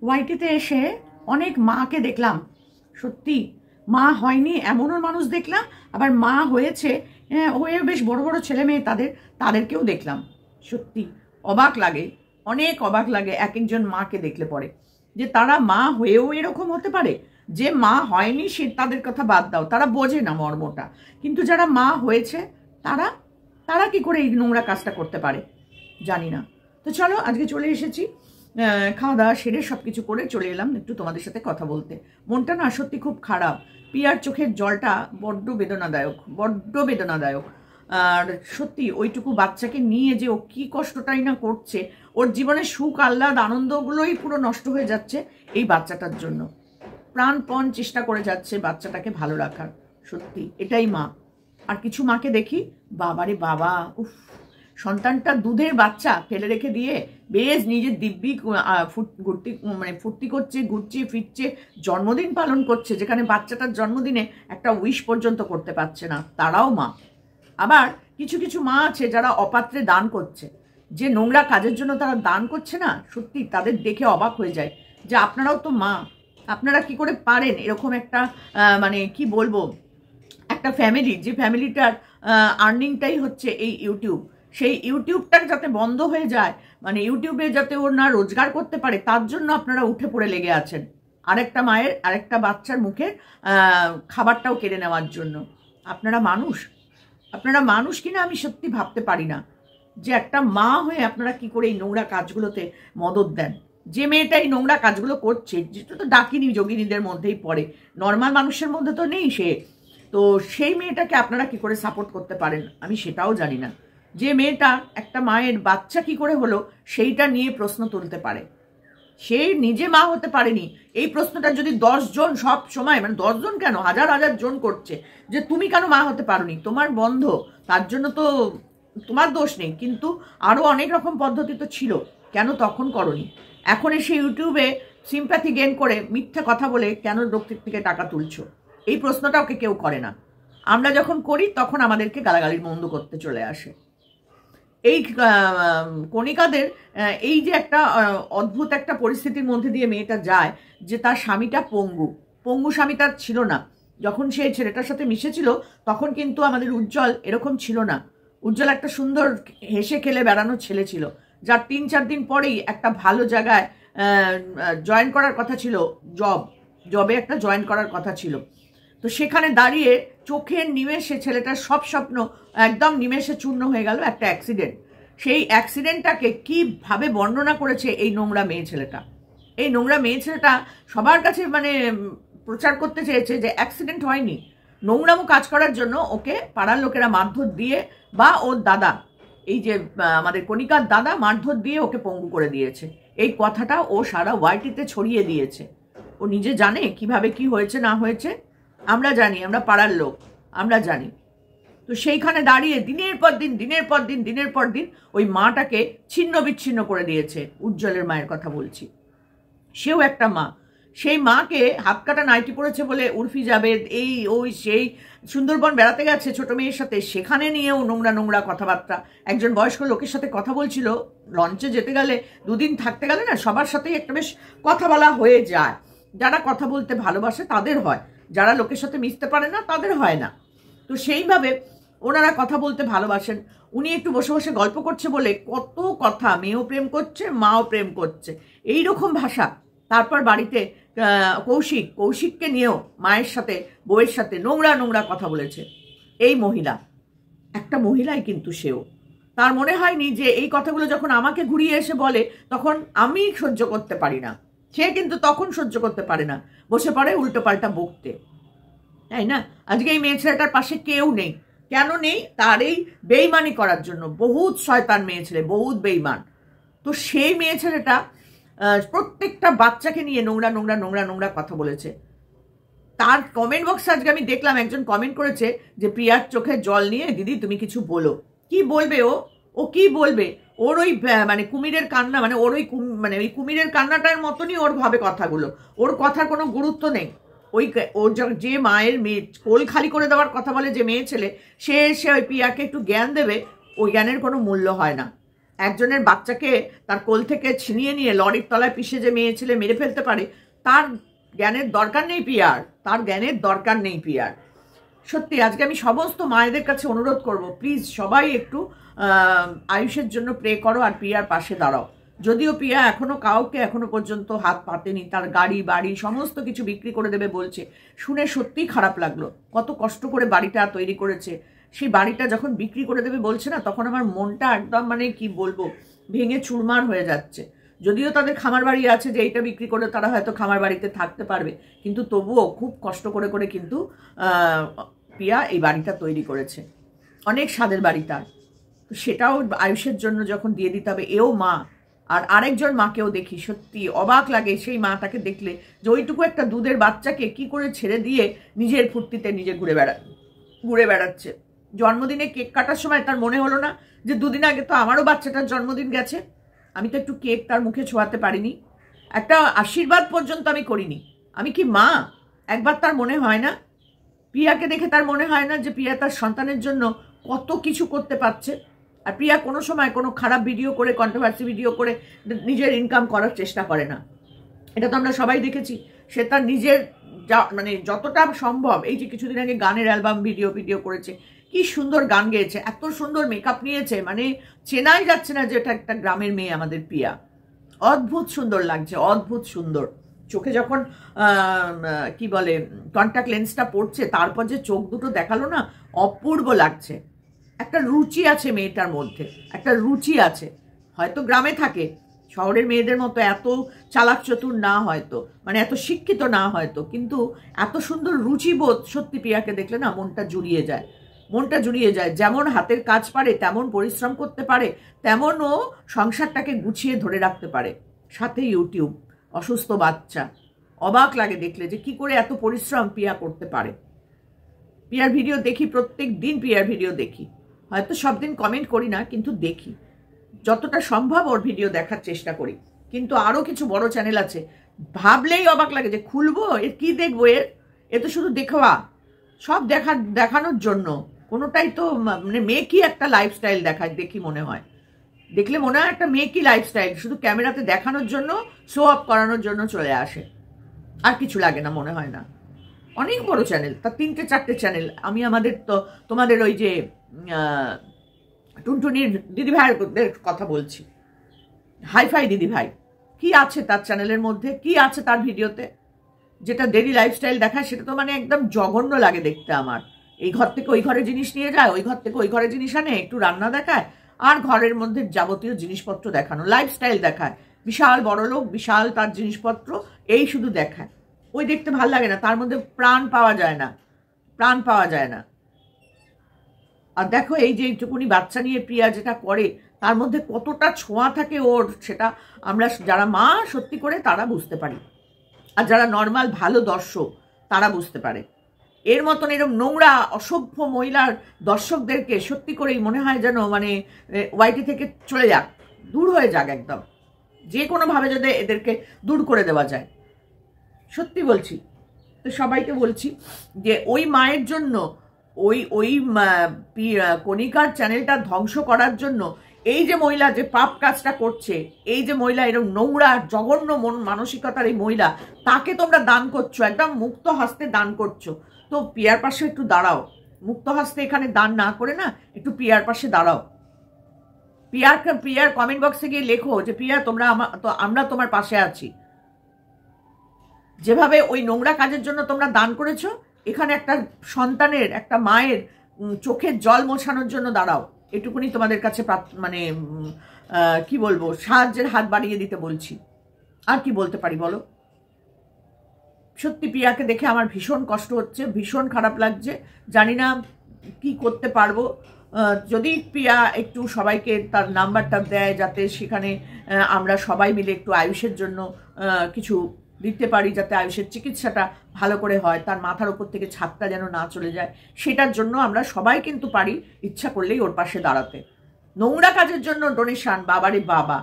ওয়াইটিতে এসে অনেক মাকে দেখলাম, সত্যি মা হয়নি এমনও মানুষ দেখলাম, আবার মা হয়েছে হয়ে বেশ বড় বড় ছেলে মেয়ে তাদেরকেও দেখলাম। সত্যি অবাক লাগে, অনেক অবাক লাগে এক একজন মাকে দেখলে পরে, যে তারা মা হয়েও এরকম হতে পারে। যে মা হয়নি সে তাদের কথা বাদ দাও, তারা বোঝে না মর্মটা, কিন্তু যারা মা হয়েছে তারা তারা কি করে এই নোংরা কাজটা করতে পারে জানি না। তো চলো আজকে চলে এসেছি, খাওয়া দাওয়া সেরে সব কিছু করে চলে এলাম একটু তোমাদের সাথে কথা বলতে। মনটা না সত্যি খুব খারাপ, পিয়ার চোখের জলটা বড্ড বেদনাদায়ক, বড্ড বেদনাদায়ক। আর সত্যি ওইটুকু বাচ্চাকে নিয়ে যে ও কী কষ্টটাই না করছে, ওর জীবনের সুখ আহ্লাদ আনন্দগুলোই পুরো নষ্ট হয়ে যাচ্ছে এই বাচ্চাটার জন্য। প্রাণপণ চেষ্টা করে যাচ্ছে বাচ্চাটাকে ভালো রাখার। সত্যি এটাই মা। আর কিছু মাকে দেখি বাবারে বাবা, উফ, সন্তানটা দুধের বাচ্চা ফেলে রেখে দিয়ে বেশ নিজের দিব্যি ফুর্তি করছে, ঘুরছে ফিরছে, জন্মদিন পালন করছে, যেখানে বাচ্চাটার জন্মদিনে একটা উইশ পর্যন্ত করতে পারছে না, তারাও মা। আবার কিছু কিছু মা আছে যারা অপাত্রে দান করছে, যে নোংরা কাজের জন্য তারা দান করছে না, সত্যি তাদের দেখে অবাক হয়ে যায় যে আপনারাও তো মা, আপনারা কি করে পারেন এরকম একটা মানে কি বলবো, একটা ফ্যামিলি, যে ফ্যামিলিটার আর্নিংটাই হচ্ছে এই ইউটিউব, সেই ইউটিউবটা যাতে বন্ধ হয়ে যায়, মানে ইউটিউবে যাতে ওর না রোজগার করতে পারে, তার জন্য আপনারা উঠে পড়ে লেগে আছেন আরেকটা মায়ের আরেকটা বাচ্চার মুখে খাবারটাও কেড়ে নেওয়ার জন্য। আপনারা মানুষ, আপনারা মানুষ কিনা আমি সত্যি ভাবতে পারি না, যে একটা মা হয়ে আপনারা কি করে এই নোংরা কাজগুলোতে মদত দেন। যে মেয়েটা এই নোংরা কাজগুলো করছে, যেটা তো ডাকিনি যোগিনীদের মধ্যেই পড়ে, নর্মাল মানুষের মধ্যে তো নেই সে, তো সেই মেয়েটাকে আপনারা কি করে সাপোর্ট করতে পারেন আমি সেটাও জানি না। যে মেয়েটা একটা মায়ের বাচ্চা কি করে হলো সেইটা নিয়ে প্রশ্ন তুলতে পারে, সে নিজে মা হতে পারেনি, এই প্রশ্নটা যদি 10 জন সব সময়, মানে 10 জন কেন, হাজার হাজার জন করছে যে তুমি কেন মা হতে পারোনি, তোমার বন্ধ, তার জন্য তো তোমার দোষ নেই, কিন্তু আরও অনেক রকম পদ্ধতি তো ছিল, কেন তখন করনি? এখন এসে ইউটিউবে সিম্প্যাথি গেইন করে মিথ্যা কথা বলে কেন লোকের থেকে টাকা তুলছো, এই প্রশ্নটা ওকে কেউ করে না। আমরা যখন করি তখন আমাদেরকে গালাগালির মন্দ করতে চলে আসে। এই কণিকাদের এই যে একটা অদ্ভুত একটা পরিস্থিতির মধ্যে দিয়ে মেয়েটা যায়, যে তার স্বামীটা পঙ্গু স্বামী তার ছিল না। যখন সে ছেলেটার সাথে মিশেছিল তখন কিন্তু আমাদের উজ্জ্বল এরকম ছিল না। উজ্জ্বল একটা সুন্দর হেসে খেলে বেড়ানো ছেলে ছিল, যার 3-4 দিন পরেই একটা ভালো জায়গায় জয়েন করার কথা ছিল, জবে একটা জয়েন করার কথা ছিল। তো সেখানে দাঁড়িয়ে চোখের নিমেষে ছেলেটার সব স্বপ্ন একদম নিমেষে চূর্ণ হয়ে গেল একটা অ্যাক্সিডেন্ট। সেই অ্যাক্সিডেন্টটাকে কীভাবে বর্ণনা করেছে এই নোংরা মেয়ে ছেলেটা। এই নোংরা মেয়ে ছেলেটা সবার কাছে মানে প্রচার করতে চেয়েছে যে অ্যাক্সিডেন্ট হয়নি, নোংরামো কাজ করার জন্য ওকে পাড়ার লোকেরা মারধর দিয়ে, বা ওর দাদা, এই যে আমাদের কণিকার দাদা মারধর দিয়ে ওকে পঙ্গু করে দিয়েছে, এই কথাটা ও সারা ওয়াইটিতে ছড়িয়ে দিয়েছে। ও নিজে জানে কিভাবে কি হয়েছে না হয়েছে, আমরা জানি, আমরা পাড়ার লোক, আমরা জানি। তো সেইখানে দাঁড়িয়ে দিনের পর দিন ওই মাটাকে ছিন্ন বিচ্ছিন্ন করে দিয়েছে। উজ্জ্বলের মায়ের কথা বলছি, সেও একটা মা। সেই মাকে হাত কাটা নাইটি পড়েছে বলে উর্ফি জাবেদ এই ওই সেই সুন্দরবন বেড়াতে গেছে ছোট মেয়ের সাথে, সেখানে নিয়েও নোংরা কথাবার্তা। একজন বয়স্ক লোকের সাথে কথা বলছিল, লঞ্চে যেতে গেলে 2 দিন থাকতে গেলে না সবার সাথেই একটা বেশ কথা বলা হয়ে যায়। যারা কথা বলতে ভালোবাসে তাদের হয়, যারা লোকের সাথে মিশতে পারে না তাদের হয় না। তো সেইভাবে ওনারা কথা বলতে ভালোবাসেন। উনি একটু বসে বসে গল্প করছে বলে কত কথা, মেয়েও প্রেম করছে মাও প্রেম করছে, এইরকম ভাষা। তারপর বাড়িতে কৌশিককে নিয়েও মায়ের সাথে বউয়ের সাথে নোংরা কথা বলেছে। এই মহিলা একটা মহিলাই কিন্তু সেও, তার মনে হয়নি যে এই কথাগুলো যখন আমাকে ঘুরিয়ে এসে বলে তখন আমি সহ্য করতে পারি না, সে কিন্তু তখন সহ্য করতে পারে না, বসে পড়ে উল্টো পাল্টা বকতে, তাই না? আজকে এই মেয়ে ছেলেটার পাশে কেউ নেই, কেন নেই? তার এই বেইমানি করার জন্য। বহুত শয়তান মেয়ে ছেলে, বহুত বেইমান। তো সেই মেয়ে ছেলেটা প্রত্যেকটা বাচ্চাকে নিয়ে নোংরা কথা বলেছে। তার কমেন্ট বক্সে আজকে আমি দেখলাম একজন কমেন্ট করেছে যে প্রিয়ার চোখে জল নিয়ে দিদি তুমি কিছু বলো। কি বলবে ও কি বলবে? ওর ওই মানে কুমিরের কান্না, মানে ওর ওই ওই কুমিরের কান্নাটার মতনই ওর ভাবে কথাগুলো, ওর কথার কোনো গুরুত্ব নেই। ওর যে মায়ের মেয়ে কোল খালি করে দেওয়ার কথা বলে যে মেয়ে ছেলে, সে এসে ওই প্রিয়াকে একটু জ্ঞান দেবে, ওই জ্ঞানের কোনো মূল্য হয় না। একজনের বাচ্চাকে তার কোল থেকে ছিনিয়ে নিয়ে লরির তলায় পিষে যে মেয়ে ছেলে মেরে ফেলতে পারে, তার জ্ঞানের দরকার নেই পিয়ার, তার জ্ঞানের দরকার নেই পিয়ার। সত্যি আজকে আমি সমস্ত মায়েদের কাছে অনুরোধ করব, প্লিজ সবাই একটু আয়ুষের জন্য প্রে করো আর পিয়ার পাশে দাঁড়াও। যদিও পিয়া কাউকে এখনো পর্যন্ত হাত পাতেনি, তার গাড়ি বাড়ি সমস্ত কিছু বিক্রি করে দেবে বলছে, শুনে সত্যিই খারাপ লাগলো। কত কষ্ট করে বাড়িটা তৈরি করেছে, সেই বাড়িটা যখন বিক্রি করে দেবে বলছে না, তখন আমার মনটা একদম মানে কি বলবো, ভেঙে চুরমার হয়ে যাচ্ছে। যদিও তাদের খামার বাড়ি আছে, যে এইটা বিক্রি করে তারা হয়তো খামার বাড়িতে থাকতে পারবে, কিন্তু তবুও খুব কষ্ট করে করে কিন্তু পিয়া এই বাড়িটা তৈরি করেছে, অনেক স্বাদের বাড়ি তার। তো সেটাও আয়ুষের জন্য যখন দিয়ে দিতে হবে, এও মা। আর আরেকজন মাকেও দেখি, সত্যি অবাক লাগে সেই মাটাকে দেখলে, যে ওইটুকু একটা দুধের বাচ্চাকে কি করে ছেড়ে দিয়ে নিজের ফুর্তিতে নিজে ঘুরে বেড়াচ্ছে। জন্মদিনে কেক কাটার সময় তার মনে হলো না যে দুদিন আগে তো আমারও বাচ্চাটার জন্মদিন গেছে, আমি তো একটু কেক তার মুখে ছোঁয়াতে পারিনি, একটা আশীর্বাদ পর্যন্ত আমি করিনি। আমি কি মা? একবার তার মনে হয় না? প্রিয়াকে দেখে তার মনে হয় না যে প্রিয়া তার সন্তানের জন্য কত কিছু করতে পারছে? আর প্রিয়া কোনো সময় কোনো খারাপ ভিডিও করে, কন্ট্রোভার্সি ভিডিও করে নিজের ইনকাম করার চেষ্টা করে না, এটা তো আমরা সবাই দেখেছি। সে তার নিজের মানে যতটা সম্ভব, এই যে কিছুদিন আগে গানের অ্যালবাম ভিডিও করেছে, কি সুন্দর গান গেয়েছে, এত সুন্দর মেকআপ নিয়েছে, মানে চেনাই যাচ্ছে না যে এটা একটা গ্রামের মেয়ে আমাদের প্রিয়া। অদ্ভুত সুন্দর লাগছে, অদ্ভুত সুন্দর। চোখে যখন কি বলে কন্ট্যাক্ট লেন্সটা পড়ছে, তারপর যে চোখ দুটো দেখালো না, অপূর্ব লাগছে। একটা রুচি আছে মেয়েটার মধ্যে, একটা রুচি আছে। হয়তো গ্রামে থাকে, শহরের মেয়েদের মতো এত চালাক চতুর না হয়তো, মানে এত শিক্ষিত না হয়তো, কিন্তু এত সুন্দর রুচিবোধ সত্যি প্রিয়াকে দেখলে না মনটা জুড়িয়ে যায়, মনটা জুড়িয়ে যায়। যেমন হাতের কাজ পারে, তেমন পরিশ্রম করতে পারে, তেমন ও সংসারটাকে গুছিয়ে ধরে রাখতে পারে। সাথে ইউটিউব, অসুস্থ বাচ্চা, অবাক লাগে দেখলে যে কি করে এত পরিশ্রম প্রিয়া করতে পারে। প্রিয়ার ভিডিও দেখি, প্রত্যেক দিন প্রিয়ার ভিডিও দেখি, হয়তো সব দিন কমেন্ট করি না, কিন্তু দেখি যতটা সম্ভব ওর ভিডিও দেখার চেষ্টা করি। কিন্তু আরও কিছু বড় চ্যানেল আছে, ভাবলেই অবাক লাগে যে খুলবো, এর কি দেখবো, এ তো শুধু দেখাওয়া, সব দেখানোর জন্য। কোনোটাই তো মানে মেয়েকই একটা লাইফস্টাইল দেখি মনে হয়, দেখলে মনে হয় একটা মেয়েকই লাইফস্টাইল, শুধু ক্যামেরাতে দেখানোর জন্য, শো অফ করানোর জন্য চলে আসে, আর কিছু লাগে না মনে হয় না। অনেক বড় চ্যানেল, তার 3-4টে চ্যানেল। আমি আমাদের তো তোমাদের ওই যে টুনটুনির দিদিভাইদের কথা বলছি, হাইফাই দিদিভাই, কি আছে তার চ্যানেলের মধ্যে, কি আছে তার ভিডিওতে, যেটা ডেইলি লাইফস্টাইল দেখায়, সেটা তো মানে একদম জঘন্য লাগে দেখতে আমার। এই ঘর থেকে ওই ঘরে জিনিস নিয়ে যায়, ওই ঘর থেকে ওই ঘরে জিনিস আনে, একটু রান্না দেখায়, আর ঘরের মধ্যে যাবতীয় জিনিসপত্র দেখানো, লাইফস্টাইল দেখায়, বিশাল বড় লোক, বিশাল তার জিনিসপত্র, এই শুধু দেখায়। ওই দেখতে ভাল লাগে না, তার মধ্যে প্রাণ পাওয়া যায় না, প্রাণ পাওয়া যায় না। আর দেখো এই যে এইটুকুনি বাচ্চা নিয়ে প্রিয়া যেটা করে, তার মধ্যে কতটা ছোঁয়া থাকে ওর, সেটা আমরা যারা মা সত্যি করে তারা বুঝতে পারি, আর যারা নর্মাল ভালো দর্শক তারা বুঝতে পারে। এর মতন এরকম নোংরা অসভ্য মহিলার দর্শকদেরকে সত্যি করেই মনে হয় যেন মানে ওয়াইটি থেকে চলে যাক, দূর হয়ে যাক একদম, যে কোনোভাবে যদি এদেরকে দূর করে দেওয়া যায়। সত্যি বলছি, তো সবাইকে বলছি যে ওই মায়ের জন্য, ওই কণিকার চ্যানেলটা ধ্বংস করার জন্য এই যে মহিলা যে পাপ কাজটা করছে, এই যে মহিলা এরকম নোংরা জঘন্য মানসিকতার এই মহিলা, তাকে তোমরা দান করছো, একদম মুক্ত হস্তে দান করছো। তো পিয়ার পাশে একটু দাঁড়াও, মুক্ত হস্তে এখানে দান না করে না, একটু পিয়ার পাশে দাঁড়াও। পিয়ার কমেন্ট বক্সে গিয়ে লেখো যে পিয়া আমরা তোমার পাশে আছি। যেভাবে ওই নোংরা কাজের জন্য তোমরা দান করেছো, এখানে একটা সন্তানের, একটা মায়ের চোখের জল মোছানোর জন্য দাঁড়াও। এটুকুনি তোমাদের কাছে মানে কি বলবো, সাহায্যের হাত বাড়িয়ে দিতে বলছি। আর কি বলতে পারি বলো? সত্যি প্রিয়াকে দেখে আমার ভীষণ কষ্ট হচ্ছে, ভীষণ খারাপ লাগছে, জানি না কি করতে পারবো। যদি প্রিয়া একটু সবাইকে তার নাম্বারটা দেয়, যাতে সেখানে আমরা সবাই মিলে একটু আয়ুষের জন্য কিছু দিতে পারি, যাতে আয়ুষের চিকিৎসাটা ভালো করে হয়, তার মাথার উপর থেকে ছাদটা যেন না চলে যায়, সেটার জন্য আমরা সবাই কিন্তু পারি ইচ্ছা করলেই ওর পাশে দাঁড়াতে। নোংরা কাজের জন্য ডোনেশন, বাবারে বাবা,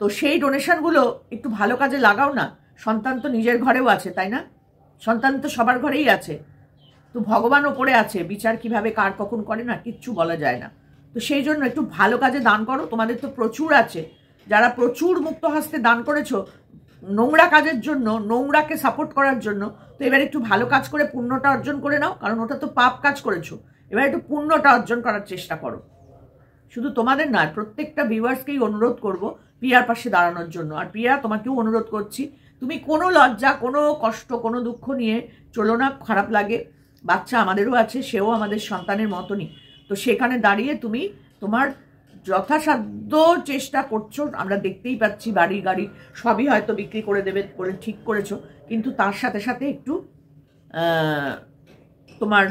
তো সেই ডোনেশনগুলো একটু ভালো কাজে লাগাও না। সন্তান তো নিজের ঘরেও আছে, তাই না? সন্তান তো সবার ঘরেই আছে, তো ভগবান ওপরে আছে, বিচার কিভাবে কার কখন করে না কিচ্ছু বলা যায় না। তো তো সেই জন্য একটু ভালো কাজে দান করো। তোমাদের তো প্রচুর আছে, যারা প্রচুর মুক্ত হস্তে দান করেছো নোংরা কাজের জন্য, নোংরাকে সাপোর্ট করার জন্য। তো এবার একটু ভালো কাজ করে পুণ্যটা অর্জন করে নাও, কারণ ওটা তো পাপ কাজ করেছো। এবার একটু পুণ্যটা অর্জন করার চেষ্টা করো। শুধু তোমাদের নয়, প্রত্যেকটা ভিউয়ার্সকেই অনুরোধ করব প্রিয়ার পাশে দাঁড়ানোর জন্য। আর প্রিয়া, তোমাকেও অনুরোধ করছি, তুমি কোনো লজ্জা, কোনো কষ্ট, কোনো দুঃখ নিয়ে চলো না। খারাপ লাগে, বাচ্চা আমাদেরও আছে, সেও আমাদের সন্তানের মতনই। তো সেখানে দাঁড়িয়ে তুমি তোমার যথাসাধ্য চেষ্টা করছো, আমরা দেখতেই পাচ্ছি। বাড়ি গাড়ি সবই হয়তো বিক্রি করে দেবে বলে ঠিক করেছো, কিন্তু তার সাথে সাথে একটু তোমার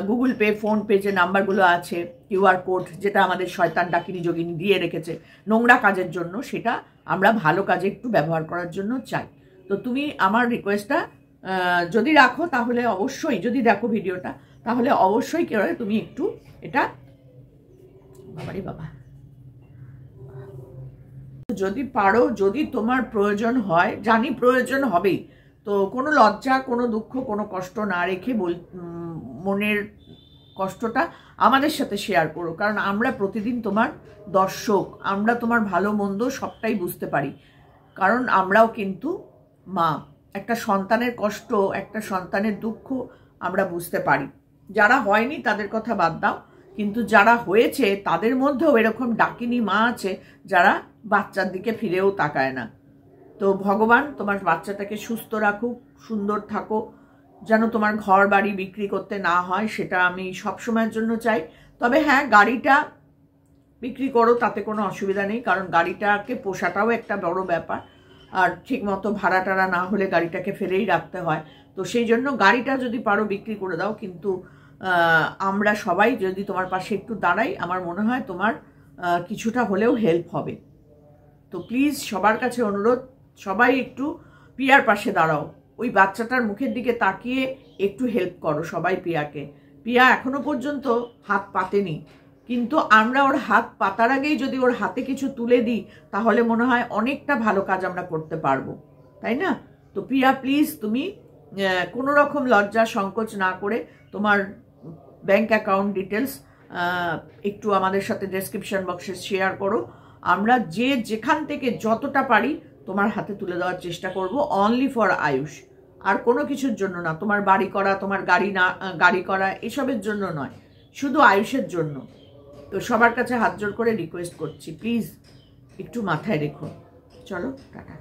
গুগল পে, ফোনপে যে নাম্বারগুলো আছে, কিউআর কোড, যেটা আমাদের শয়তান ডাকিনী যোগিনী দিয়ে রেখেছে নোংরা কাজের জন্য, সেটা আমরা ভালো কাজে একটু ব্যবহার করার জন্য চাই। তো তুমি আমার রিকোয়েস্টটা যদি রাখো, তাহলে অবশ্যই, যদি দেখো ভিডিওটা, তাহলে অবশ্যই কি হয়, তুমি একটু এটা, বাবারে বাবা, যদি পারো, যদি তোমার প্রয়োজন হয়, জানি প্রয়োজন হবেই, তো কোনো লজ্জা, কোনো দুঃখ, কোনো কষ্ট না রেখে মনের কষ্টটা আমাদের সাথে শেয়ার করো। কারণ আমরা প্রতিদিন তোমার দর্শক, আমরা তোমার ভালো মন্দ সবটাই বুঝতে পারি, কারণ আমরাও কিন্তু মা। একটা সন্তানের কষ্ট, একটা সন্তানের দুঃখ আমরা বুঝতে পারি। যারা হয়নি তাদের কথা বাদ দাও, কিন্তু যারা হয়েছে তাদের মধ্যেও এরকম ডাকিনী মা আছে যারা বাচ্চার দিকে ফিরেও তাকায় না। তো ভগবান তোমার বাচ্চাটাকে সুস্থ রাখুক, সুন্দর থাকো, যেন তোমার ঘর বাড়ি বিক্রি করতে না হয়, সেটা আমি সবসময়ের জন্য চাই। তবে হ্যাঁ, গাড়িটা বিক্রি করো, তাতে কোনো অসুবিধা নেই, কারণ গাড়িটাকে পোষাটাও একটা বড় ব্যাপার। আর ঠিক মতো ভাড়া টাড়া না হলে গাড়িটাকে ফেলেই রাখতে হয়। তো সেই জন্য গাড়িটা যদি পারো বিক্রি করে দাও, কিন্তু আমরা সবাই যদি তোমার পাশে একটু দাঁড়াই, আমার মনে হয় তোমার কিছুটা হলেও হেল্প হবে। তো প্লিজ সবার কাছে অনুরোধ, সবাই একটু প্রিয়ার পাশে দাঁড়াও। ওই বাচ্চাটার মুখের দিকে তাকিয়ে একটু হেল্প করো সবাই প্রিয়াকে। প্রিয়া এখনো পর্যন্ত হাত পাতেনি, কিন্তু আমরা ওর হাত পাতার আগেই যদি ওর হাতে কিছু তুলে দিই, তাহলে মনে হয় অনেকটা ভালো কাজ আমরা করতে পারবো, তাই না? তো প্রিয়া প্লিজ, তুমি কোনো রকম লজ্জা সংকোচ না করে তোমার ব্যাংক অ্যাকাউন্ট ডিটেলস একটু আমাদের সাথে ডেসক্রিপশন বক্সে শেয়ার করো। আমরা যেখান থেকে যতটা পারি তোমার হাতে তুলে দেওয়ার চেষ্টা করব, অনলি ফর আয়ুষ, আর কোনো কিছুর জন্য না। তোমার বাড়ি করা, তোমার গাড়ি করা এসবের জন্য নয়, শুধু আয়ুষের জন্য। তো সবার কাছে হাত জোর করে রিকোয়েস্ট করছি, প্লিজ একটু মাথায় রেখো। চলো, টাটা।